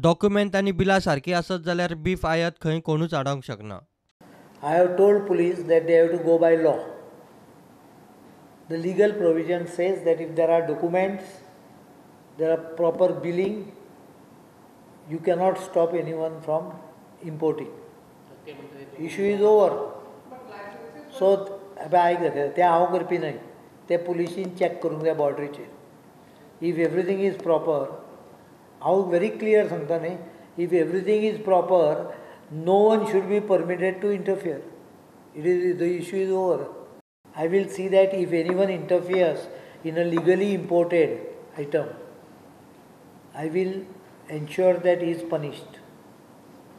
Document आणि बिला सारखी असत जाल्यार बीफ आयात खंय कोणूच आडावंक शकना. I have told police that they have to go by law. The legal provision says that if there are documents, there are proper billing, you cannot stop anyone from importing. Issue is over. So, ते हांव करपी न्हय, ते पुलिसीन check करूंक जाय बॉर्डरीचेर. If everything is proper, हांव very clear सांगता न्ही, if everything is proper, no one should be permitted to interfere. The issue is over. I will see that if anyone interferes in a legally imported item, I will ensure that he is punished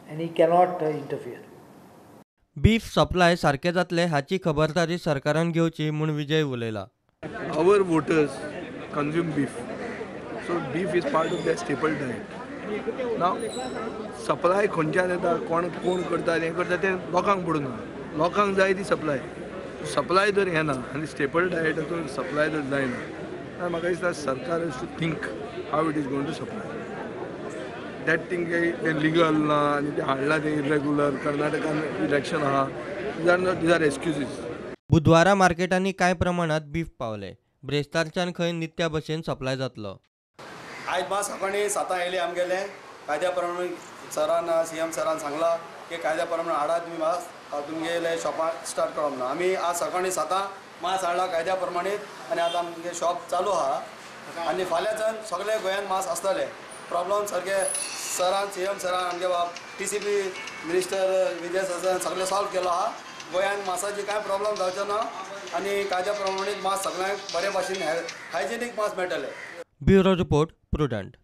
and he cannot interfere. Beef supply सारखे जातले हाची खबरदारी सरकारान घेवची म्हूण विजय उलयला. Our voters consume beef, so beef is part of their staple diet. Now, supply खंयच्यान येता, कोण करता हें करता तें लोकांक पडून ना. लोकांक जाय ती सप्लाय जर येना आनी स्टेपल डायटाचो सप्लाय जर जायना जाल्यार म्हाका दिसता सरकार has to think how it is going to supply that thing तें लिगल ना आनी तें हाडला तें इरेग्युलर. कर्नाटकान इलेक्शन आहा, दीज आर एक्सक्युजीस. बुधवारा मार्केटांनी कांय प्रमाणात बीफ पावले. ब्रेस्तारच्यान खंय नित्या भशेन सप्लाय जातलो. आज मास सकाळी 7 येयले आमगेले कायद्या प्रमाणे सरान CM सरान सांगला की कायद्या प्रमाणे हाडा तुम्ही मास तुमगेले शॉपां स्टार्ट करप ना. आमी आज सकाळी 7 मास हाडला कायद्या प्रमाणे आनी आतां आमगे शॉप चालू आहा आनी फाल्यांच्यान सगळे गोंयान मास आसतले. प्रॉब्लम सारके सरान CM सरान आमगे TCP मिनिस्टर विजय सरदेसाय सगळे सॉल्व केलो आहा. गोंयान मासाची कांय प्रॉब्लम जावचो ना आनी कायद्या प्रमाणे मास सगळ्यांक बरे भाशेन हायजेनीक मास मेळटले. Bureau report, prudent.